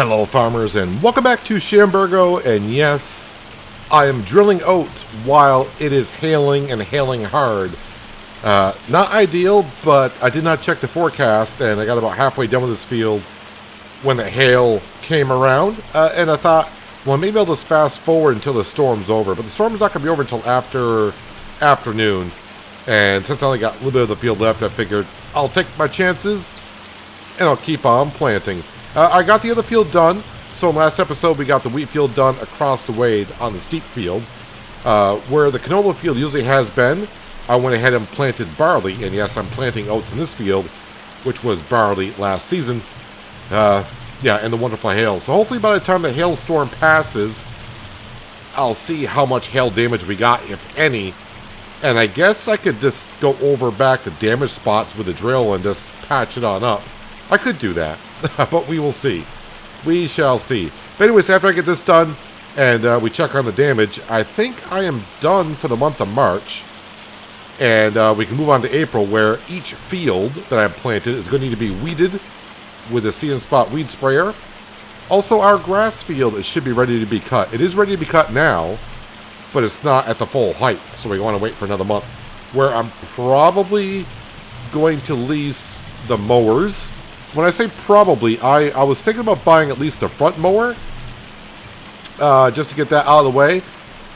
Hello farmers and welcome back to Chambergo, and yes, I am drilling oats while it is hailing and hailing hard. Not ideal, but I did not check the forecast and I got about halfway done with this field when the hail came around, and I thought, well, maybe I'll just fast forward until the storm's over, but the storm's not going to be over until after afternoon, and since I only got a little bit of the field left, I figured I'll take my chances and I'll keep on planting. I got the other field done. So in last episode, we got the wheat field done across the way on the steep field. Where the canola field usually has been, I went ahead and planted barley. And yes, I'm planting oats in this field, which was barley last season. And the wonderful hail. So hopefully by the time the hailstorm passes, I'll see how much hail damage we got, if any. And I guess I could just go over back the damaged spots with a drill and just patch it on up. I could do that. But we will see. We shall see. But anyways, after I get this done and we check on the damage, I think I am done for the month of March. And we can move on to April, where each field that I've planted is going to need to be weeded with a See and Spot weed sprayer. Also, our grass field should be ready to be cut. It is ready to be cut now, but it's not at the full height, so we want to wait for another month. Where I'm probably going to lease the mowers. When I say probably, I was thinking about buying at least a front mower, just to get that out of the way,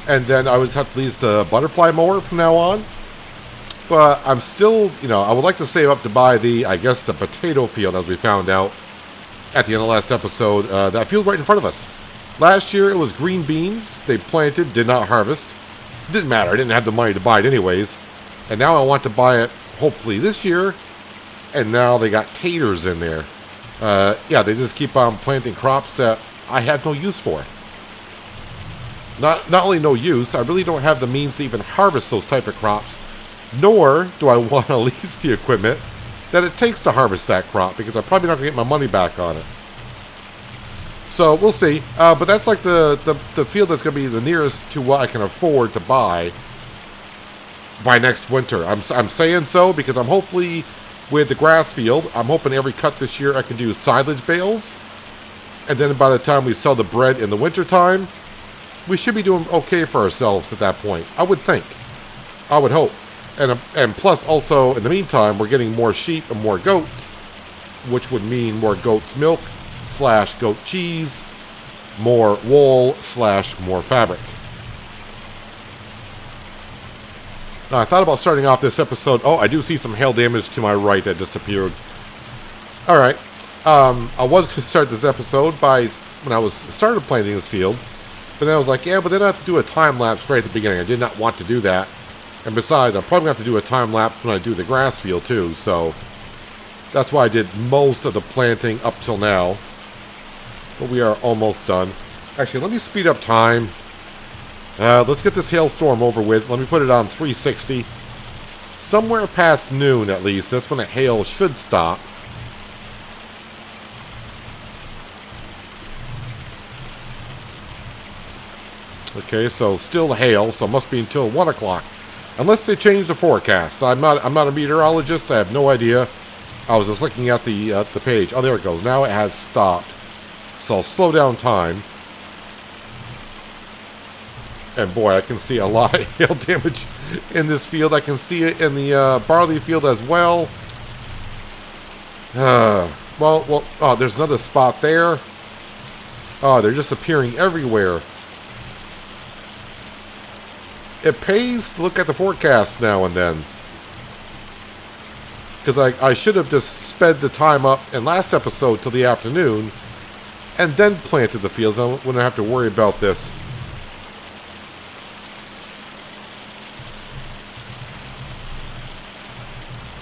and then I would have to lease the butterfly mower from now on. But I'm still, I would like to save up to buy the potato field, as we found out at the end of the last episode. That field right in front of us. Last year it was green beans. They planted, did not harvest. Didn't matter. I didn't have the money to buy it anyways. And now I want to buy it, hopefully this year. And now they got taters in there. They just keep on planting crops that I have no use for. Not only no use, I really don't have the means to even harvest those type of crops. Nor do I want to lease the equipment that it takes to harvest that crop, because I'm probably not going to get my money back on it. So we'll see. But that's like the field that's going to be the nearest to what I can afford to buy by next winter. I'm saying so because I'm hopefully... With the grass field, I'm hoping every cut this year I can do silage bales. And then by the time we sell the bread in the wintertime, we should be doing okay for ourselves at that point. I would think. I would hope. And plus also, in the meantime, we're getting more sheep and more goats, which would mean more goat's milk / goat cheese, more wool / more fabric. Now, I thought about starting off this episode. Oh, I do see some hail damage to my right that disappeared. Alright. I was going to start this episode by when I started planting this field. But then I was like, but then I have to do a time lapse right at the beginning. I did not want to do that. And besides, I'm probably going to have to do a time lapse when I do the grass field too. So that's why I did most of the planting up till now. But we are almost done. Actually, let me speed up time. Let's get this hailstorm over with. Let me put it on 360. Somewhere past noon, at least. That's when the hail should stop. Okay, so still hail, so it must be until 1 o'clock. Unless they change the forecast. I'm not a meteorologist. I have no idea. I was just looking at the page. Oh, there it goes. Now it has stopped. So I'll slow down time. And boy, I can see a lot of hail damage in this field. I can see it in the barley field as well. There's another spot there. Oh, they're just appearing everywhere. It pays to look at the forecast now and then. Because I should have just sped the time up in last episode till the afternoon. And then planted the fields. I wouldn't have to worry about this.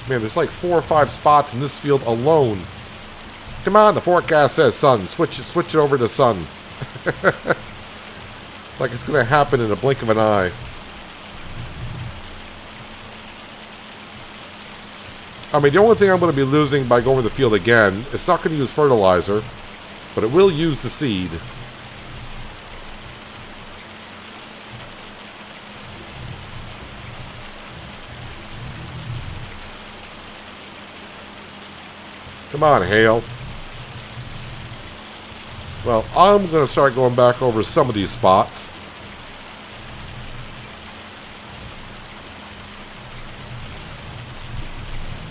Man, there's like 4 or 5 spots in this field alone. Come on, the forecast says sun. Switch it over to sun. Like it's going to happen in a blink of an eye. I mean, the only thing I'm going to be losing by going to the field again, it's not going to use fertilizer, but it will use the seed. Come on, hail. Well, I'm going to start going back over some of these spots.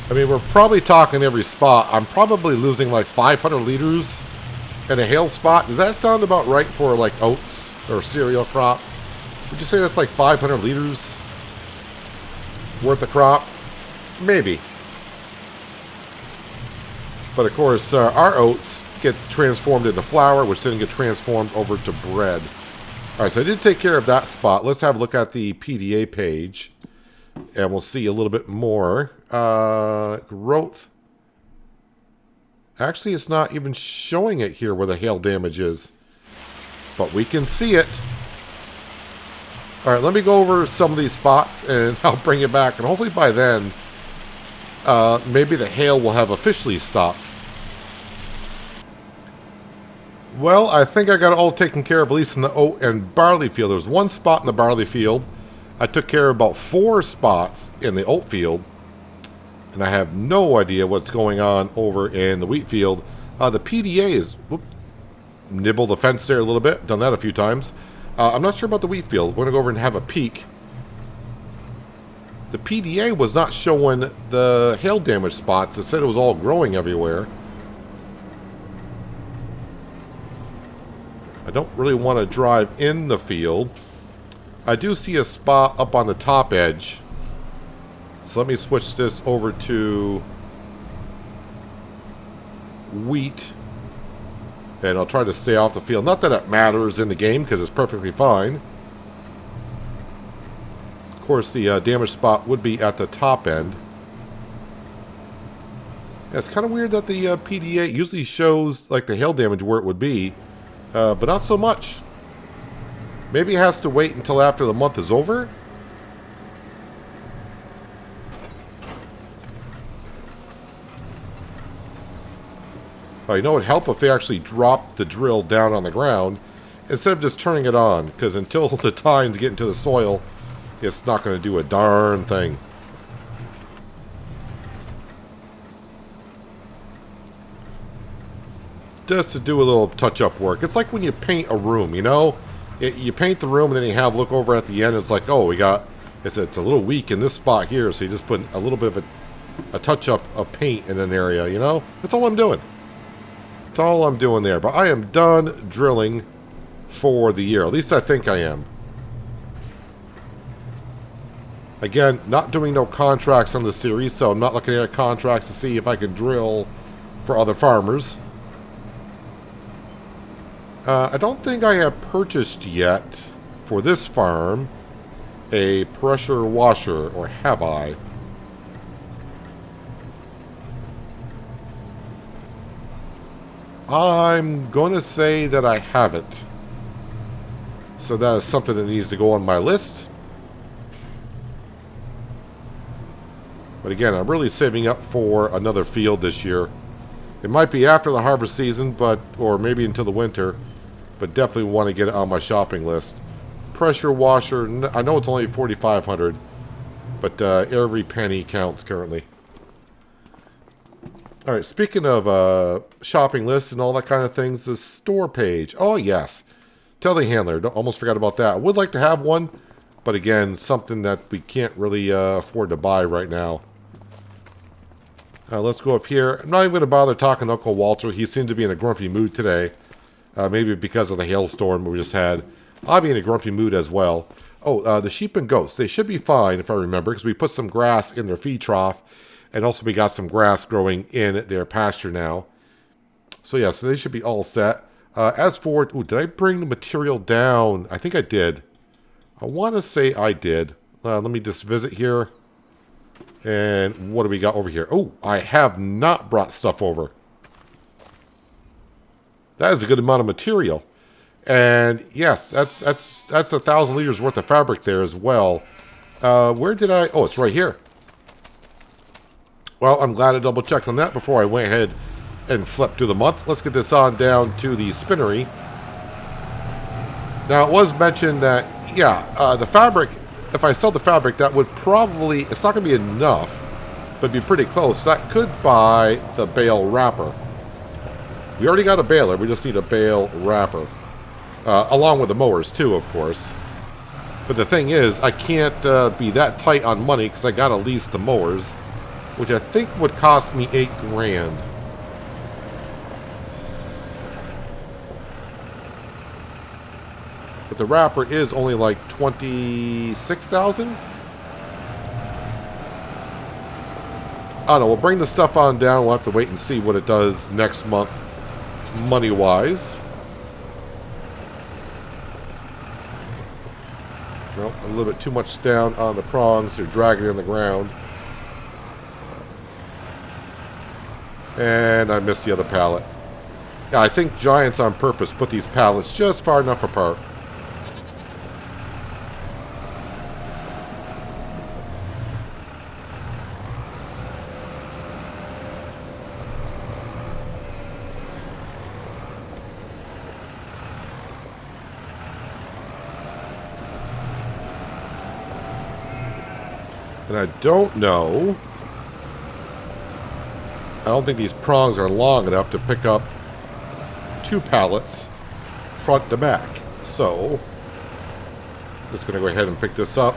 I mean, we're probably talking every spot. I'm probably losing like 500 liters in a hail spot. Does that sound about right for like oats or cereal crop? Would you say that's like 500 liters worth of crop? Maybe. But of course, our oats gets transformed into flour, which then get transformed over to bread. All right, so I did take care of that spot. Let's have a look at the PDA page, and we'll see a little bit more. Growth. Actually, it's not even showing it here where the hail damage is, but we can see it. All right, let me go over some of these spots, and I'll bring it back, and hopefully by then, maybe the hail will have officially stopped. Well, I think I got it all taken care of, at least in the oat and barley field. There was one spot in the barley field. I took care of about 4 spots in the oat field. And I have no idea what's going on over in the wheat field. The PDA is... Whoop, nibble the fence there a little bit. Done that a few times. I'm not sure about the wheat field. We're going to go over and have a peek. The PDA was not showing the hail damage spots. It said it was all growing everywhere. I don't really want to drive in the field. I do see a spot up on the top edge. So let me switch this over to wheat. And I'll try to stay off the field. Not that it matters in the game, because it's perfectly fine. Of course, the damage spot would be at the top end. Yeah, it's kind of weird that the PDA usually shows like the hail damage where it would be. But not so much. Maybe it has to wait until after the month is over. Oh, you know, it would help if they actually dropped the drill down on the ground instead of just turning it on. Because until the tines get into the soil, it's not going to do a darn thing. Just to do a little touch-up work. It's like when you paint a room, you know? You paint the room and then you have look over at the end. It's like, oh, it's a little weak in this spot here. So you just put a little bit of a touch-up of paint in an area, you know? That's all I'm doing. That's all I'm doing there. But I am done drilling for the year. At least I think I am. Again, not doing no contracts on the series. So I'm not looking at contracts to see if I can drill for other farmers. I don't think I have purchased yet for this farm a pressure washer, or have I? I'm going to say that I haven't. So that is something that needs to go on my list. But again, I'm really saving up for another field this year. It might be after the harvest season, or maybe until the winter. But definitely want to get it on my shopping list. Pressure washer, I know it's only $4,500, but every penny counts currently. All right, speaking of shopping lists and all that kind of things, the store page. Oh, yes. Telehandler, almost forgot about that. I would like to have one, but again, something that we can't really afford to buy right now. Let's go up here. I'm not even going to bother talking to Uncle Walter. He seems to be in a grumpy mood today. Maybe because of the hailstorm we just had. I'll be in a grumpy mood as well. Oh, the sheep and goats. They should be fine, if I remember, because we put some grass in their feed trough. And also we got some grass growing in their pasture now. So yeah, so they should be all set. As for... Ooh, did I bring the material down? I think I did. I want to say I did. Let me just visit here. And what do we got over here? Oh, I have not brought stuff over. That is a good amount of material. And yes, that's 1,000 liters worth of fabric there as well. Where did I... Oh, it's right here. Well, I'm glad I double checked on that before I went ahead and slept through the month. Let's get this on down to the spinnery. Now, it was mentioned that, yeah, the fabric, if I sell the fabric, that would probably... It's not going to be enough, but be pretty close. That could buy the bale wrapper. We already got a baler. We just need a bale wrapper. Along with the mowers, too, of course. But the thing is, I can't be that tight on money because I got to lease the mowers, which I think would cost me $8 grand. But the wrapper is only like 26,000. I don't know. We'll bring the stuff on down. We'll have to wait and see what it does next month, money-wise. Well, a little bit too much down on the prongs. They're dragging in the ground. And I missed the other pallet. Yeah, I think Giants on purpose put these pallets just far enough apart. And I don't know. I don't think these prongs are long enough to pick up 2 pallets front to back. So, just going to go ahead and pick this up.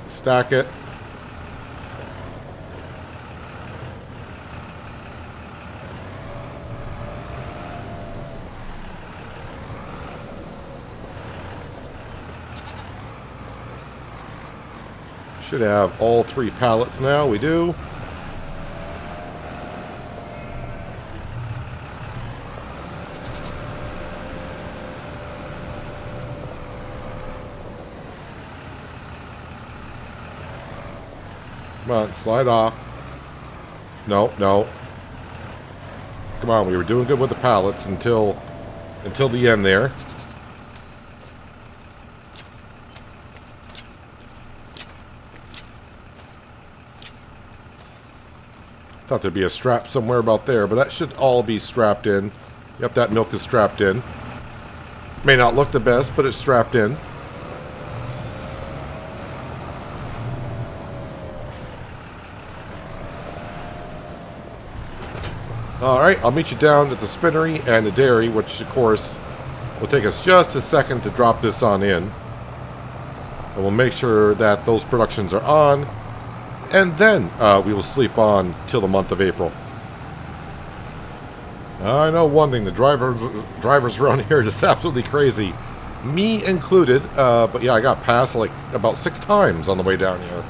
Stack it. Should have all 3 pallets now. We do. Come on, slide off. No, no. Come on, we were doing good with the pallets until the end there. Thought there'd be a strap somewhere about there, but that should all be strapped in. Yep, that milk is strapped in. May not look the best, but it's strapped in. Alright, I'll meet you down at the spinnery and the dairy, which of course will take us just a second to drop this on in. And we'll make sure that those productions are on. And then we will sleep on till the month of April. I know one thing, the drivers around here are just absolutely crazy. Me included, but yeah, I got passed like about 6 times on the way down here.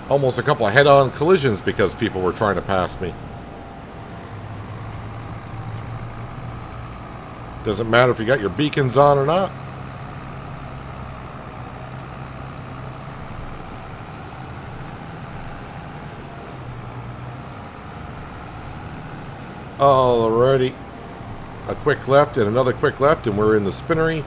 Almost a couple of head-on collisions because people were trying to pass me. Doesn't matter if you got your beacons on or not. Alrighty. A quick left and another quick left, and we're in the spinnery.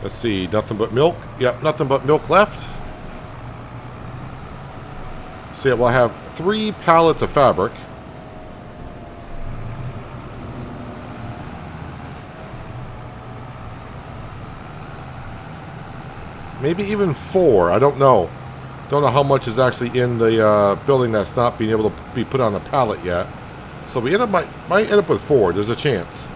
Let's see, nothing but milk. Yep, nothing but milk left. So yeah, we'll have 3 pallets of fabric. Maybe even 4. I don't know. Don't know how much is actually in the building that's not being able to be put on a pallet yet. So we might end up with 4. There's a chance.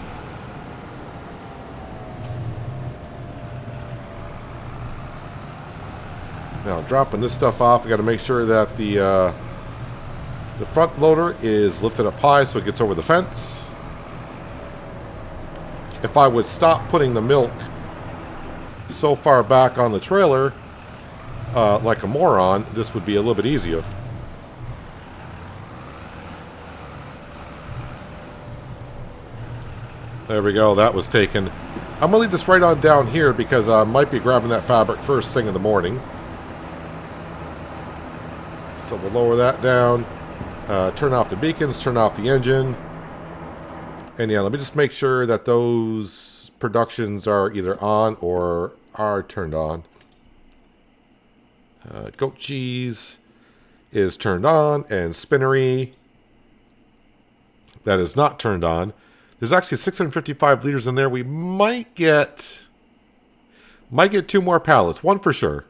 Now dropping this stuff off, we got to make sure that the front loader is lifted up high so it gets over the fence. If I would stop putting the milk so far back on the trailer like a moron, this would be a little bit easier. There we go, that was taken. I'm gonna leave this right on down here because I might be grabbing that fabric first thing in the morning. So we'll lower that down, turn off the beacons, turn off the engine. And yeah, let me just make sure that those productions are either on or are turned on. Goat cheese is turned on, and spinnery, that is not turned on. There's actually 655 liters in there. We might get Might get 2 more pallets. 1 for sure.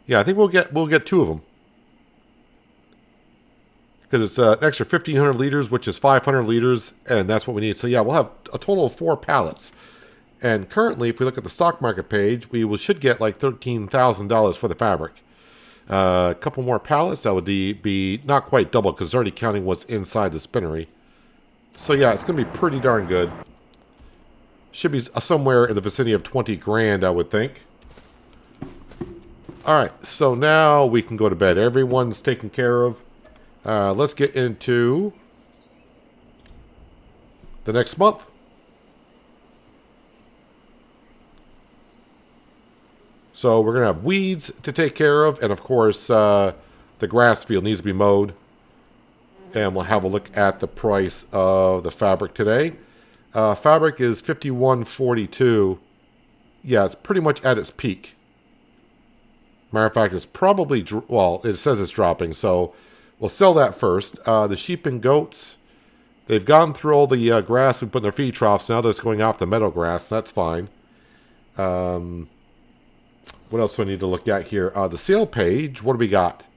Yeah, I think we'll get 2 of them. Because it's an extra 1,500 liters, which is 500 liters, and that's what we need. So yeah, we'll have a total of 4 pallets. And currently, if we look at the stock market page, we should get like $13,000 for the fabric. A couple more pallets, that would be not quite double, because they're already counting what's inside the spinnery. So yeah, it's going to be pretty darn good. Should be somewhere in the vicinity of 20 grand, I would think. Alright, so now we can go to bed. Everyone's taken care of. Let's get into the next month. So we're going to have weeds to take care of. And of course, the grass field needs to be mowed. And we'll have a look at the price of the fabric today. Fabric is $51.42. Yeah, it's pretty much at its peak. Matter of fact, it's probably, well, it says it's dropping, so we'll sell that first. The sheep and goats, they've gone through all the grass we put in their feed troughs. Now they're just going off the meadow grass. That's fine. What else do I need to look at here? The sale page, what do we got?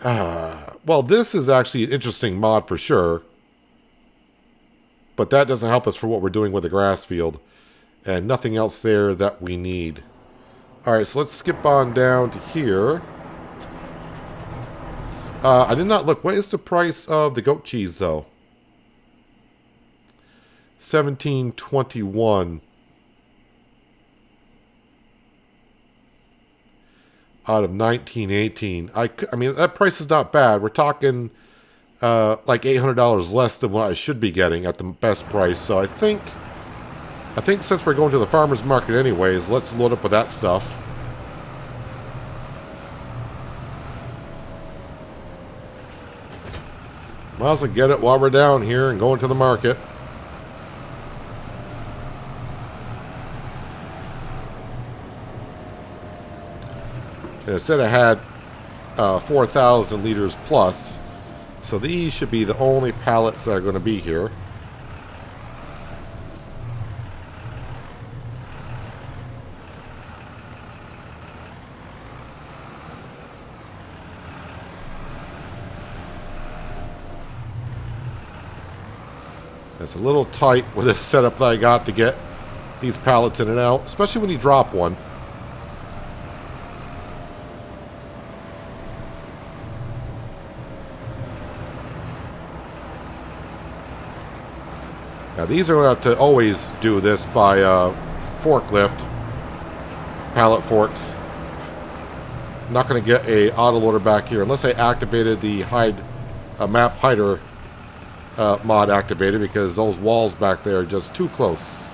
Well, this is actually an interesting mod for sure. But that doesn't help us for what we're doing with the grass field. And nothing else there that we need. Alright, so let's skip on down to here. I did not look. What is the price of the goat cheese, though? $17.21. Out of $19.18. I mean, that price is not bad. We're talking like $800 less than what I should be getting at the best price. So I think since we're going to the farmer's market anyways, let's load up with that stuff. Might as well get it while we're down here and going to the market. And it said I had 4,000 liters plus. So these should be the only pallets that are going to be here. It's a little tight with this setup that I got to get these pallets in and out, especially when you drop one. Now these are going to have to always do this by forklift, pallet forks. I'm not going to get a autoloader back here unless I activated the map hider mod activated, because those walls back there are just too close.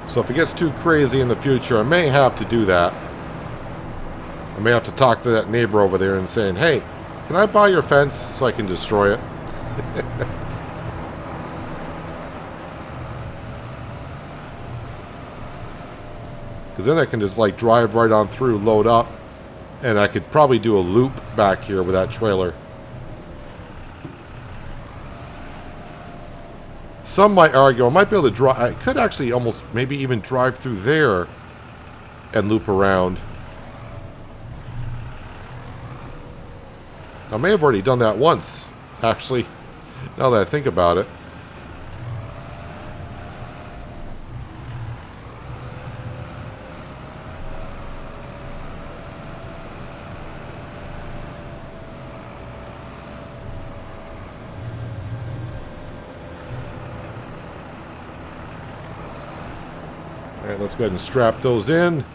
So if it gets too crazy in the future, I may have to do that. I may have to talk to that neighbor over there and saying, hey, can I buy your fence so I can destroy it? Because then I can just like drive right on through, load up, and I could probably do a loop back here with that trailer. Some might argue I might be able to drive. I could actually almost maybe even drive through there and loop around. I may have already done that once, actually, now that I think about it. All right, let's go ahead and strap those in.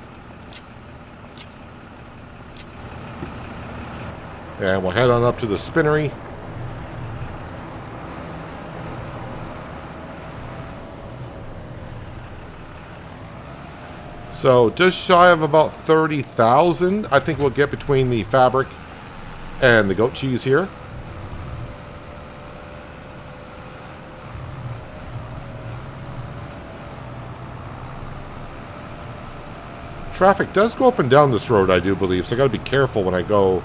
And we'll head on up to the spinnery. So just shy of about 30,000, I think we'll get between the fabric and the goat cheese here. Traffic does go up and down this road, I do believe, so I got to be careful when I go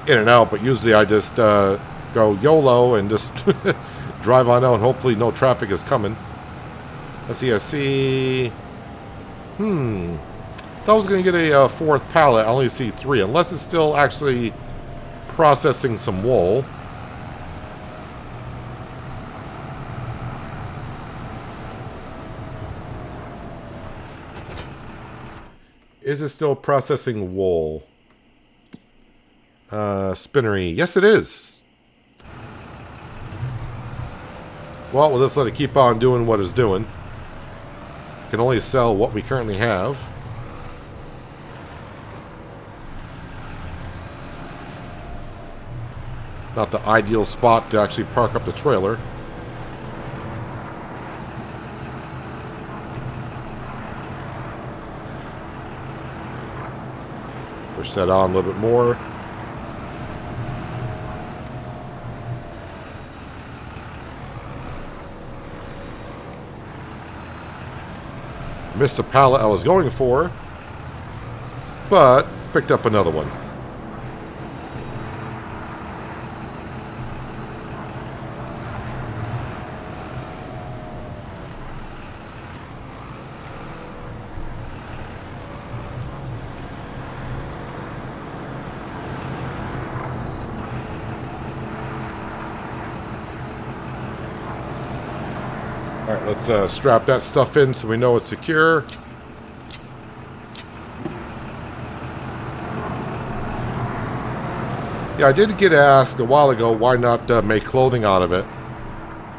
in and out, but usually I just go YOLO and just drive on out and hopefully no traffic is coming. Let's see, I see... Thought I was going to get a fourth pallet. I only see 3, unless it's still actually processing some wool. Is it still processing wool? Spinnery. Yes, it is. Well, we'll just let it keep on doing what it's doing. Can only sell what we currently have. Not the ideal spot to actually park up the trailer. Push that on a little bit more. Missed the pallet I was going for, but picked up another one. Alright, let's strap that stuff in so we know it's secure. Yeah, I did get asked a while ago why not make clothing out of it.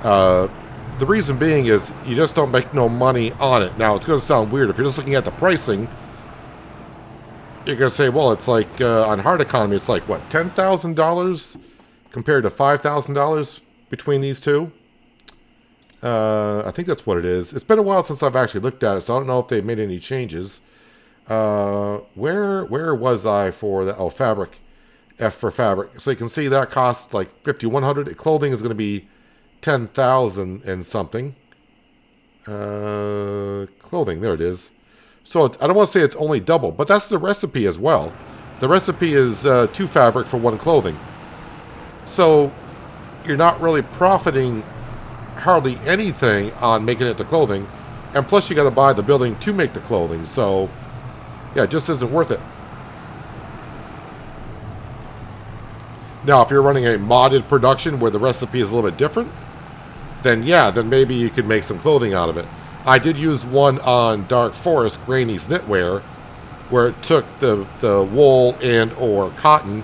The reason being is you just don't make no money on it. Now, it's going to sound weird. If you're just looking at the pricing, you're going to say, well, it's like on hard economy, it's like, what, $10,000 compared to $5,000 between these two? I think that's what it is. It's been a while since I've actually looked at it, so I don't know if they've made any changes. Where was I for that? Oh, fabric. F for fabric. So you can see that costs like $5,100. Clothing is going to be $10,000 and something. Clothing, there it is. So I don't want to say it's only double, but that's the recipe as well. The recipe is 2 fabric for 1 clothing. So you're not really profiting hardly anything on making it the clothing, and plus you got to buy the building to make the clothing, so yeah, it just isn't worth it. Now, if you're running a modded production where the recipe is a little bit different, then yeah, then maybe you could make some clothing out of it. I did use one on Dark Forest Granny's Knitwear, where it took the wool and or cotton,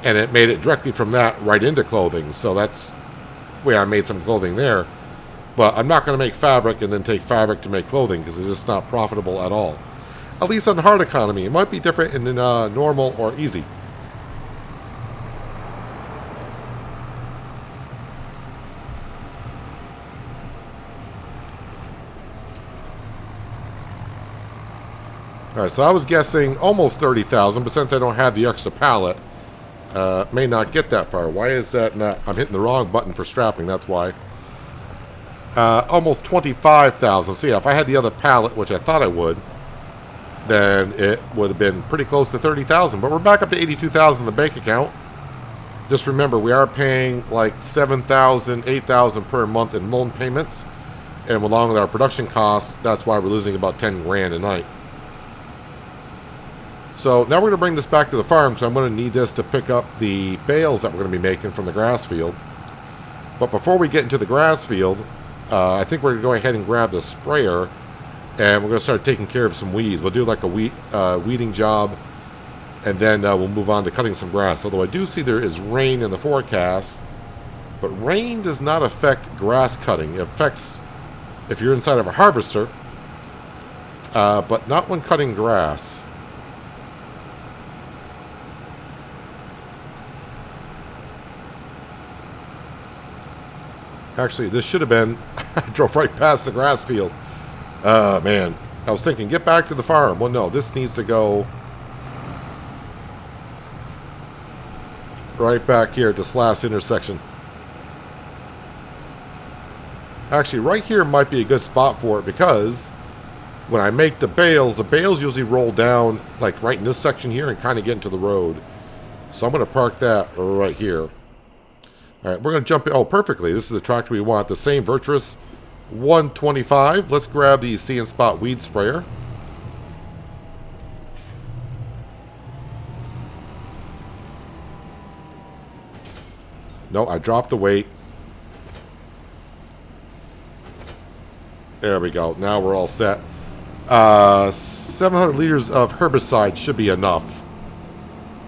and it made it directly from that right into clothing, so that's way I made some clothing there. But I'm not going to make fabric and then take fabric to make clothing because it's just not profitable at all. At least on hard economy. It might be different in normal or easy. Alright, so I was guessing almost 30,000, but since I don't have the extra pallet, may not get that far. Why is that not? I'm hitting the wrong button for strapping, that's why. Almost 25,000. So yeah, if I had the other pallet, which I thought I would, then it would have been pretty close to 30,000. But we're back up to 82,000 in the bank account. Just remember, we are paying like 7,000, 8,000 per month in loan payments. And along with our production costs, that's why we're losing about 10 grand a night. So now we're going to bring this back to the farm because I'm going to need this to pick up the bales that we're going to be making from the grass field. But before we get into the grass field, I think we're going to go ahead and grab the sprayer and we're going to start taking care of some weeds. We'll do like a weeding job and then we'll move on to cutting some grass. Although I do see there is rain in the forecast, but rain does not affect grass cutting. It affects if you're inside of a harvester, but not when cutting grass. Actually, this should have been... I drove right past the grass field. Man. I was thinking, get back to the farm. Well, no, this needs to go... right back here at this last intersection. Actually, right here might be a good spot for it because when I make the bales usually roll down like right in this section here and kind of get into the road. So I'm going to park that right here. All right, we're going to jump in. Oh, perfectly. This is the tractor we want. The same Virtuous 125. Let's grab the See and Spot weed sprayer. No, I dropped the weight. There we go. Now we're all set. 700 liters of herbicide should be enough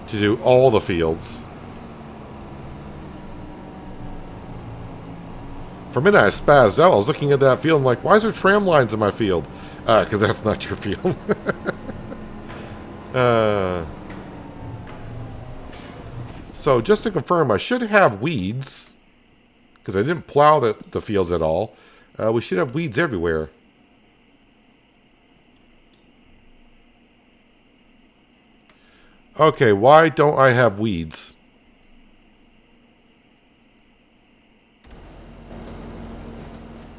to do all the fields. For a minute, I spazzed out. I was looking at that field and like, why is there tram lines in my field? Because that's not your field. So just to confirm, I should have weeds, because I didn't plow the fields at all. We should have weeds everywhere. Okay, why don't I have weeds?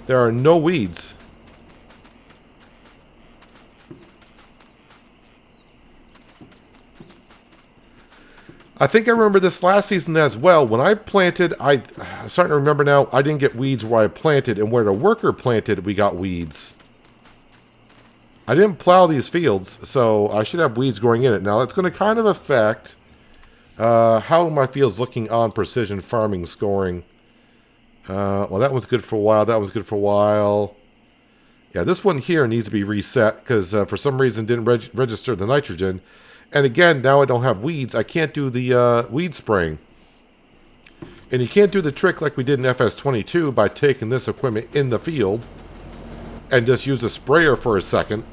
There are no weeds. I think I remember this last season as well. When I planted, I'm starting to remember now, I didn't get weeds where I planted, and where the worker planted, we got weeds. I didn't plow these fields, so I should have weeds growing in it. Now, that's going to kind of affect how my field's looking on precision farming scoring. Well, that one's good for a while. That one's good for a while. Yeah, this one here needs to be reset because for some reason didn't register the nitrogen. And again, now I don't have weeds. I can't do the weed spraying. And you can't do the trick like we did in FS22 by taking this equipment in the field and just use a sprayer for a second.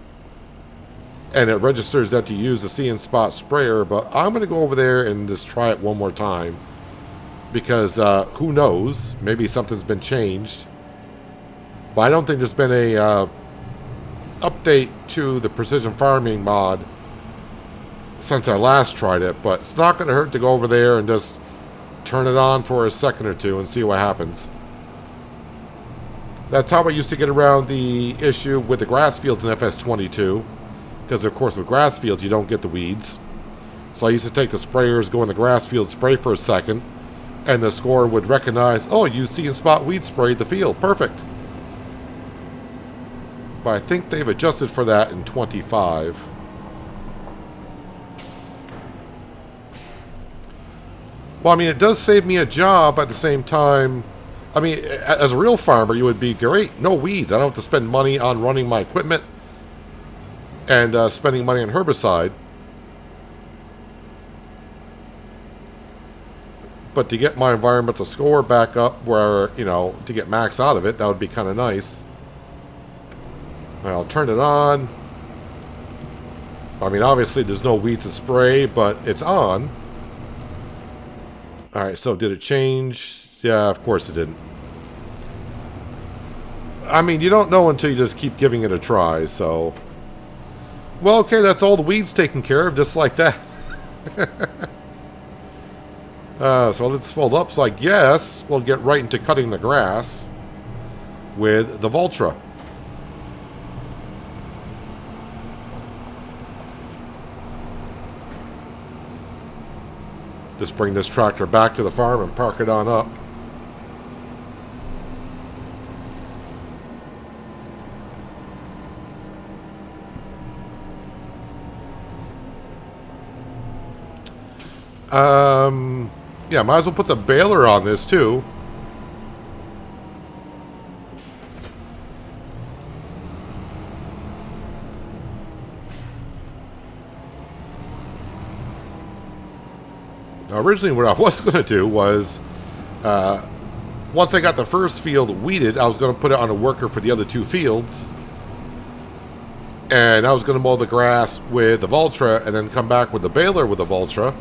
And it registers that to use the See and Spot sprayer. But I'm going to go over there and just try it one more time. Because who knows? Maybe something's been changed. But I don't think there's been a update to the precision farming mod since I last tried it. But it's not going to hurt to go over there and just turn it on for a second or two and see what happens. That's how I used to get around the issue with the grass fields in FS22. Because, of course, with grass fields, you don't get the weeds. So I used to take the sprayers, go in the grass field, spray for a second. And the score would recognize, oh, you See and Spot weed sprayed the field. Perfect. But I think they've adjusted for that in 25. Well, I mean, it does save me a job at the same time. I mean, as a real farmer, you would be great. No weeds. I don't have to spend money on running my equipment and spending money on herbicide. But to get my environmental score back up where, you know, to get max out of it, that would be kind of nice. I'll turn it on. I mean, obviously there's no weeds to spray, but it's on. Alright, so did it change? Yeah, of course it didn't. I mean, you don't know until you just keep giving it a try, so... Well, okay, that's all the weeds taken care of, just like that. So let's fold up. So I guess we'll get right into cutting the grass with the Voltra. Just bring this tractor back to the farm and park it on up. Yeah, might as well put the baler on this too. Now, originally what I was going to do was, once I got the first field weeded, I was going to put it on a worker for the other two fields. And I was going to mow the grass with the Voltra and then come back with the baler with the Voltra.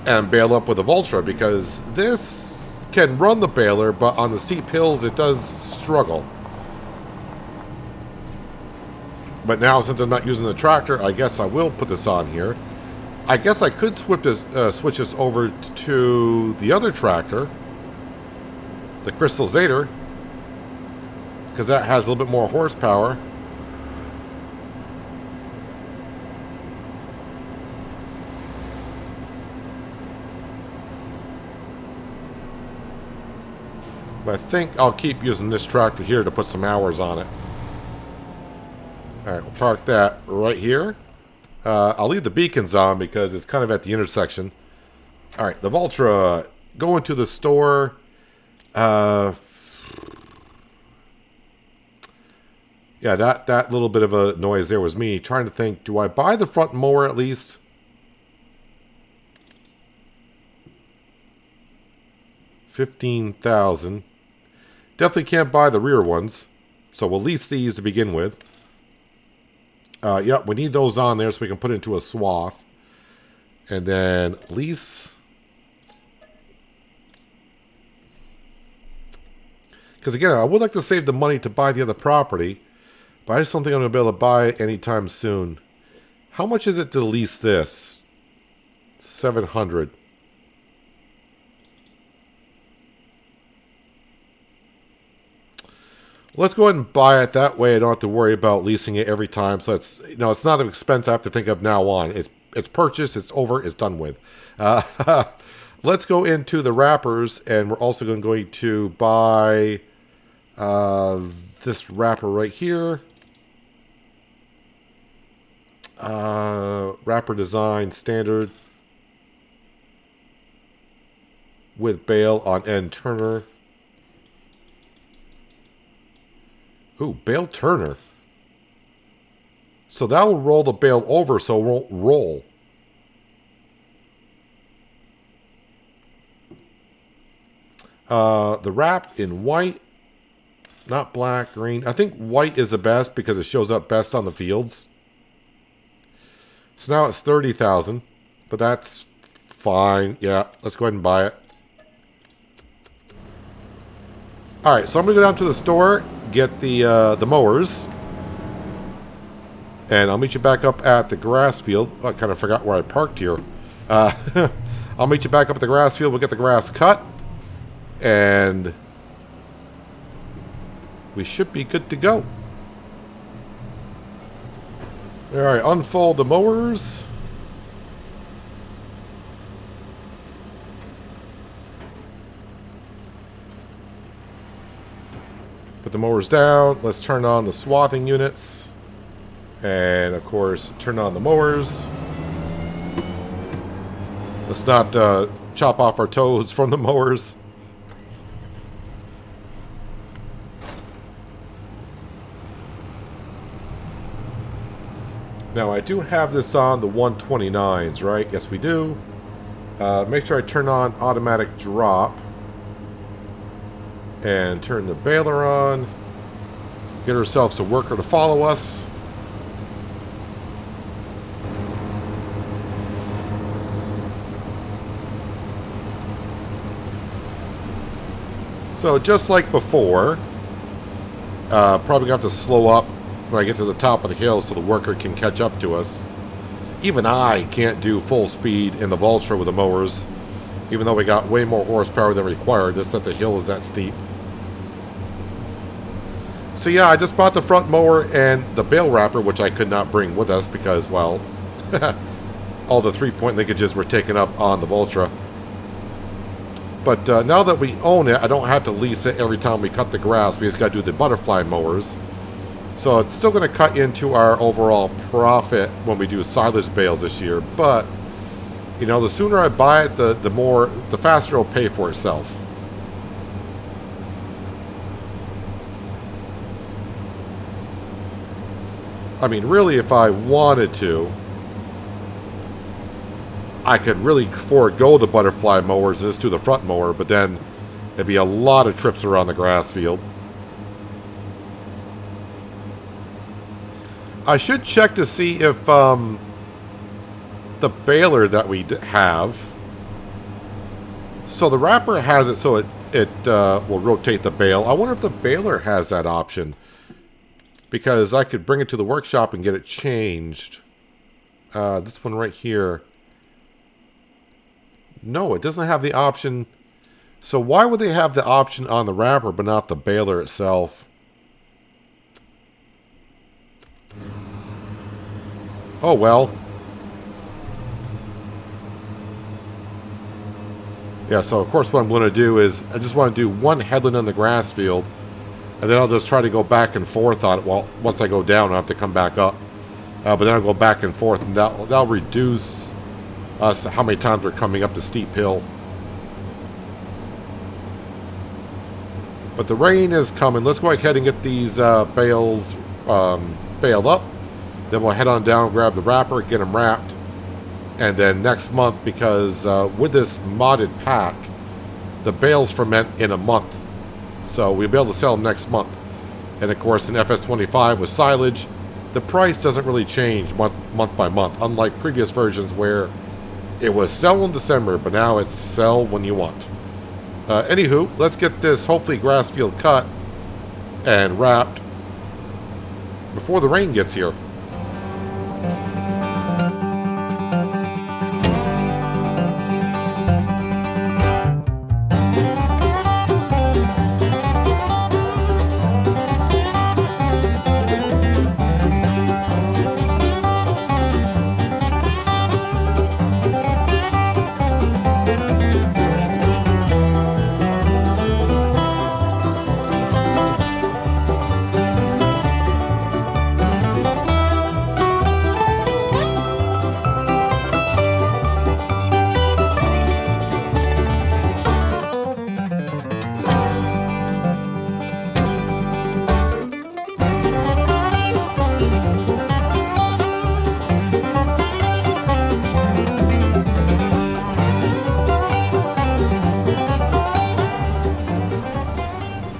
And bale up with the Voltra, because this can run the baler, but on the steep hills it does struggle. But now, since I'm not using the tractor, I guess I will put this on here. I guess I could switch this over to the other tractor, the Crystal Zader, because that has a little bit more horsepower. But I think I'll keep using this tractor here to put some hours on it. Alright, we'll park that right here. I'll leave the beacons on because it's kind of at the intersection. Alright, the Valtra. Going to the store. Yeah, that little bit of a noise there was me trying to think, do I buy the front mower at least? $15,000. Definitely can't buy the rear ones. So we'll lease these to begin with. Yep, we need those on there so we can put it into a swath. And then lease. Because again, I would like to save the money to buy the other property. But I just don't think I'm going to be able to buy it anytime soon. How much is it to lease this? $700. Let's go ahead and buy it. That way I don't have to worry about leasing it every time. So it's, you know, it's not an expense I have to think of now on. It's purchased, it's over, it's done with. Let's go into the wrappers, and we're also going to buy this wrapper right here. Wrapper design standard with bale on end turner. Ooh, bale turner. So that will roll the bale over so it won't roll. The wrap in white, not black, green. I think white is the best because it shows up best on the fields. So now it's $30,000, but that's fine. Yeah, let's go ahead and buy it. All right, so I'm gonna go down to the store, get the mowers, and I'll meet you back up at the grass field. Oh, I kind of forgot where I parked here. I'll meet you back up at the grass field. We'll get the grass cut, and we should be good to go. All right, unfold the mowers. Put the mowers down. Let's turn on the swathing units. And, of course, turn on the mowers. Let's not chop off our toes from the mowers. Now, I do have this on the 129s, right? Yes, we do. Make sure I turn on automatic drop. And turn the baler on. Get ourselves a worker to follow us. So just like before, probably gonna have to slow up when I get to the top of the hill so the worker can catch up to us. Even I can't do full speed in the Valtra with the mowers, even though we got way more horsepower than required, just that the hill is that steep. So yeah, I just bought the front mower and the bale wrapper, which I could not bring with us because, well, all the 3-point linkages were taken up on the Valtra. But now that we own it, I don't have to lease it every time we cut the grass. We just got to do the butterfly mowers. So it's still going to cut into our overall profit when we do silage bales this year. But, you know, the sooner I buy it, the faster it'll pay for itself. I mean, really, if I wanted to, I could really forego the butterfly mowers and just do the front mower, but then it'd be a lot of trips around the grass field. I should check to see if the baler that we have, so the wrapper has it so it will rotate the bale. I wonder if the baler has that option, because I could bring it to the workshop and get it changed. This one right here. No, it doesn't have the option. So why would they have the option on the wrapper but not the baler itself? Oh, well. Yeah, so of course what I'm going to do is I just want to do one headland in the grass field, and then I'll just try to go back and forth on it. Well, once I go down, I'll have to come back up. But then I'll go back and forth, and that'll reduce us how many times we're coming up the steep hill. But the rain is coming. Let's go ahead and get these bales baled up. Then we'll head on down, grab the wrapper, get them wrapped. And then next month, because with this modded pack, the bales ferment in a month. So we'll be able to sell them next month. And of course, in FS25 with silage, the price doesn't really change month by month, unlike previous versions where it was sell in December, but now it's sell when you want. Anywho, let's get this hopefully grass field cut and wrapped before the rain gets here.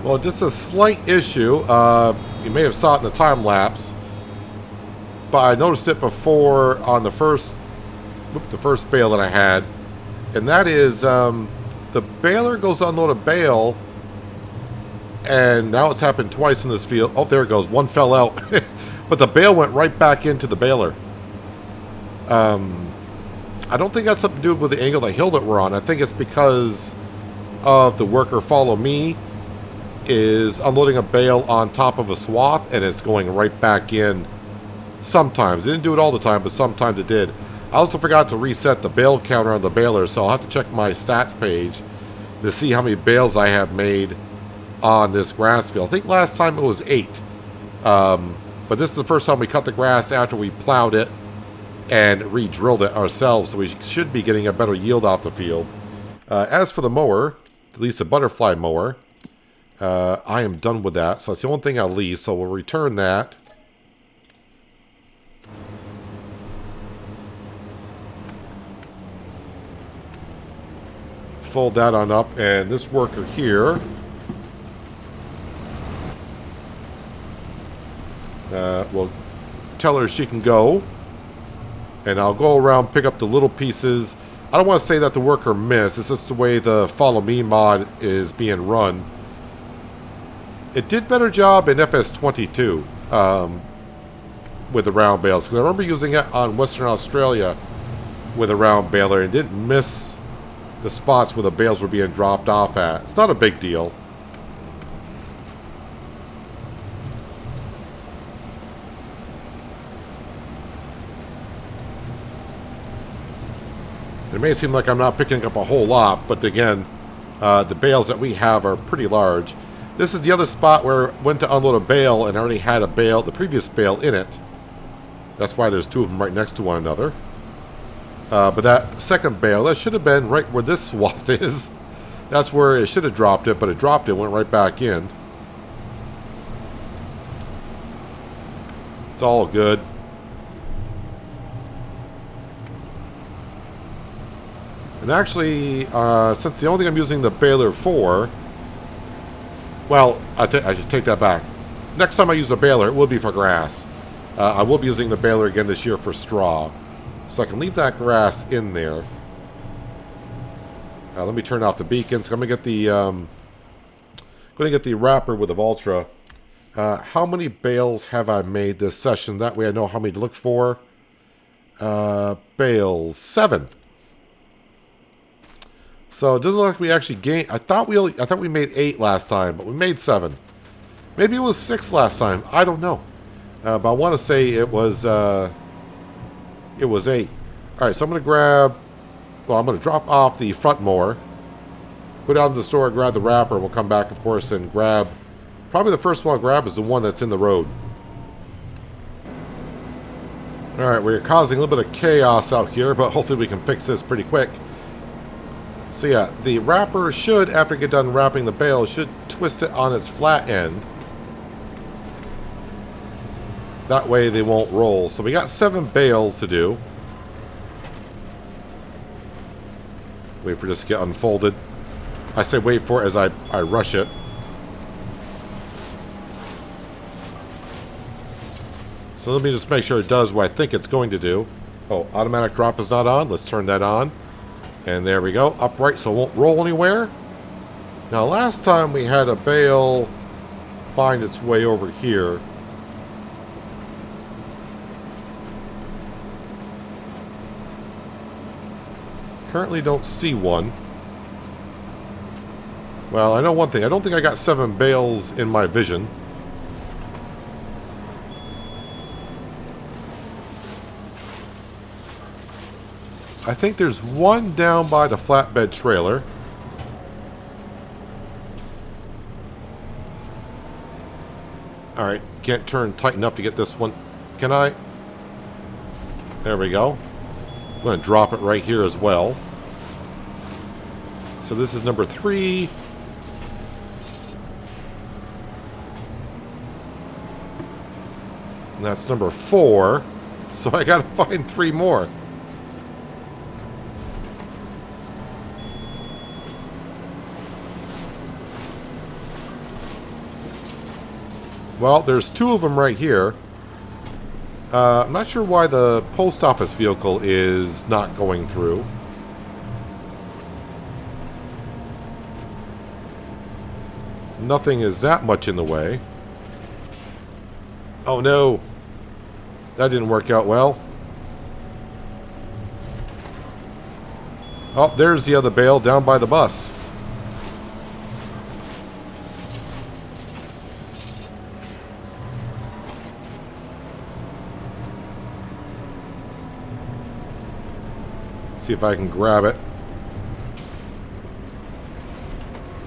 Well, just a slight issue. You may have saw it in the time lapse, but I noticed it before on the first bale that I had, and that is the baler goes to unload a bale, and now it's happened twice in this field. Oh, there it goes. One fell out, but the bale went right back into the baler. I don't think that's something to do with the angle of the hill that we're on. I think it's because of the worker follow me is unloading a bale on top of a swath, and it's going right back in sometimes. It didn't do it all the time, but sometimes it did. I also forgot to reset the bale counter on the baler, so I'll have to check my stats page to see how many bales I have made on this grass field. I think last time it was 8. But this is the first time we cut the grass after we plowed it and re-drilled it ourselves, so we should be getting a better yield off the field. As for the mower, at least the butterfly mower, I am done with that, so that's the only thing I'll leave, so we'll return that. Fold that on up, and this worker here, we'll tell her she can go, and I'll go around, pick up the little pieces. I don't want to say that the worker missed, it's just the way the Follow Me mod is being run. It did better job in FS22 with the round bales, because I remember using it on Western Australia with a round baler and didn't miss the spots where the bales were being dropped off at. It's not a big deal. It may seem like I'm not picking up a whole lot, but again, the bales that we have are pretty large. This is the other spot where I went to unload a bale and I already had a bale, the previous bale, in it. That's why there's 2 of them right next to one another. But that second bale, that should have been right where this swath is. That's where it should have dropped it, but it dropped it, went right back in. It's all good. And actually, since the only thing I'm using the baler for, well, I should take that back. Next time I use a baler, it will be for grass. I will be using the baler again this year for straw. So I can leave that grass in there. Let me turn off the beacons. I'm going to get the wrapper with the Valtra. How many bales have I made this session? That way I know how many to look for. Bales. 7. So it doesn't look like we actually gained. I thought we made 8 last time, but we made 7. Maybe it was 6 last time. I don't know. But I want to say it was 8. All right, so I'm going to grab. Well, I'm going to drop off the front mower, Go down to the store, grab the wrapper. We'll come back, of course, and grab... Probably the first one I'll grab is the one that's in the road. Alright, we're causing a little bit of chaos out here, but hopefully we can fix this pretty quick. So yeah, the wrapper should, after you get done wrapping the bale, should twist it on its flat end. That way they won't roll. So we got 7 bales to do. Wait for this to get unfolded. I say wait for it as I rush it. So let me just make sure it does what I think it's going to do. Oh, automatic drop is not on. Let's turn that on. And there we go. Upright so it won't roll anywhere. Now last time we had a bale find its way over here. Currently don't see one. Well, I know one thing. I don't think I got 7 bales in my vision. I think there's one down by the flatbed trailer. Alright, can't turn tight enough to get this one. Can I? There we go. I'm going to drop it right here as well. So this is number 3. And that's number 4. So I got to find 3 more. Well, there's 2 of them right here. I'm not sure why the post office vehicle is not going through. Nothing is that much in the way. Oh no! That didn't work out well. Oh, there's the other bale down by the bus. See if I can grab it.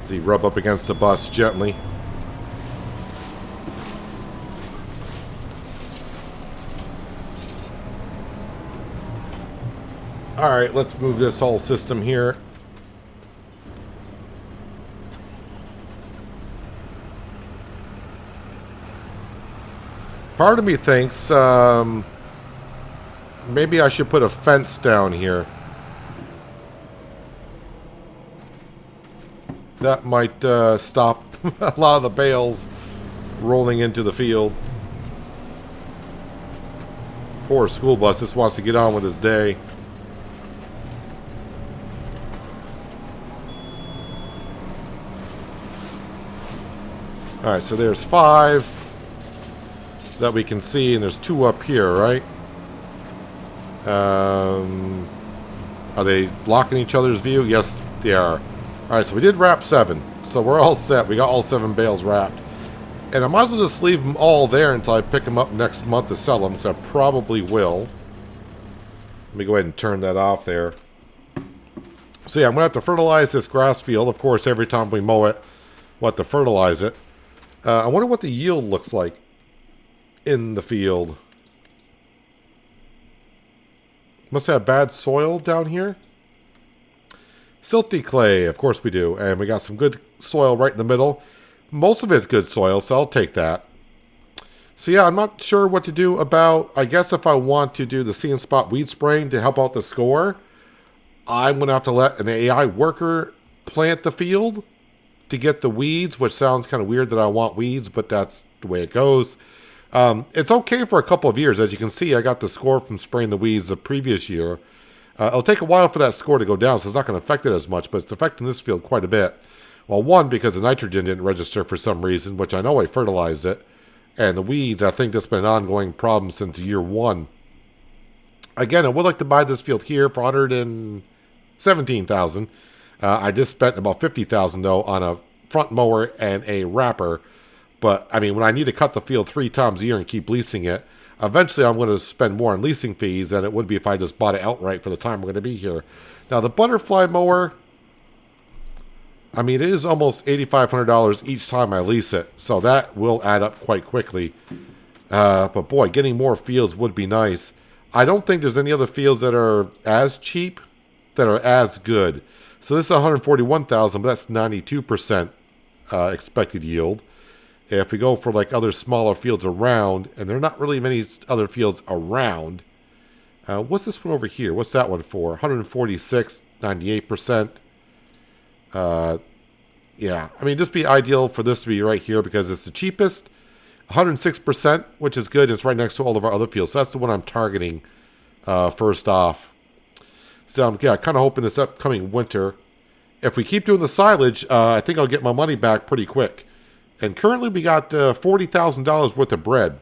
See, rub up against the bus gently. Alright, let's move this whole system here. Part of me thinks maybe I should put a fence down here. That might stop a lot of the bales rolling into the field. Poor school bus just wants to get on with his day. Alright, so there's 5 that we can see, and there's 2 up here, right? Are they blocking each other's view? Yes, they are. Alright, so we did wrap 7. So we're all set. We got all 7 bales wrapped. And I might as well just leave them all there until I pick them up next month to sell them, because I probably will. Let me go ahead and turn that off there. So yeah, I'm going to have to fertilize this grass field. Of course, every time we mow it, we'll have to fertilize it. I wonder what the yield looks like in the field. Must have bad soil down here. Silty clay, of course we do. And we got some good soil right in the middle. Most of it's good soil, so I'll take that. So yeah, I'm not sure what to do about... I guess if I want to do the See and Spot weed spraying to help out the score, I'm going to have to let an AI worker plant the field to get the weeds, which sounds kind of weird that I want weeds, but that's the way it goes. It's okay for a couple of years. As you can see, I got the score from spraying the weeds the previous year. It'll take a while for that score to go down, so it's not going to affect it as much, but it's affecting this field quite a bit. Well, one, because the nitrogen didn't register for some reason, which I know I fertilized it. And the weeds, I think that's been an ongoing problem since year 1. Again, I would like to buy this field here for $117,000. I just spent about $50,000 though on a front mower and a wrapper. But I mean, when I need to cut the field 3 times a year and keep leasing it, eventually I'm going to spend more on leasing fees than it would be if I just bought it outright for the time we're going to be here. Now the butterfly mower, I mean, it is almost $8,500 each time I lease it, so that will add up quite quickly. But boy, getting more fields would be nice. I don't think there's any other fields that are as cheap that are as good. So this is 141,000, but that's 92% expected yield. If we go for like other smaller fields around, and there are not really many other fields around. What's this one over here? What's that one for? 146, 98%. Yeah, I mean, this would be ideal for this to be right here because it's the cheapest. 106%, which is good. It's right next to all of our other fields. So that's the one I'm targeting first off. So I'm kind of hoping this upcoming winter, if we keep doing the silage, I think I'll get my money back pretty quick. And currently we got $40,000 worth of bread.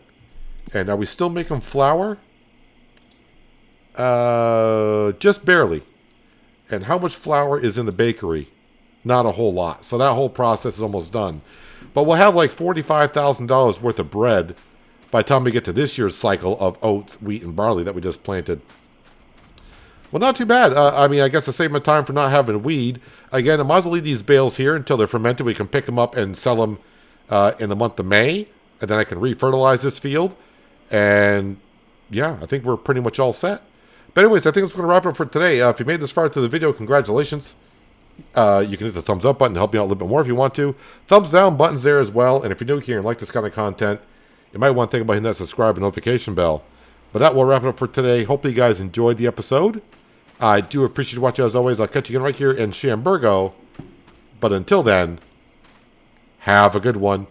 And are we still making flour? Just barely. And how much flour is in the bakery? Not a whole lot. So that whole process is almost done. But we'll have like $45,000 worth of bread by the time we get to this year's cycle of oats, wheat, and barley that we just planted. Well, not too bad. I mean, I guess to save my time for not having weed, again, I might as well leave these bales here until they're fermented. We can pick them up and sell them in the month of May, and then I can refertilize this field. And yeah, I think we're pretty much all set. But anyways, I think that's going to wrap it up for today. If you made this far through the video, congratulations. You can hit the thumbs up button to help me out a little bit more if you want to. Thumbs down buttons there as well. And if you're new here and like this kind of content, you might want to think about hitting that subscribe and notification bell. But that will wrap it up for today. Hopefully you guys enjoyed the episode. I do appreciate you watching as always. I'll catch you again right here in Chambergo. But until then, have a good one.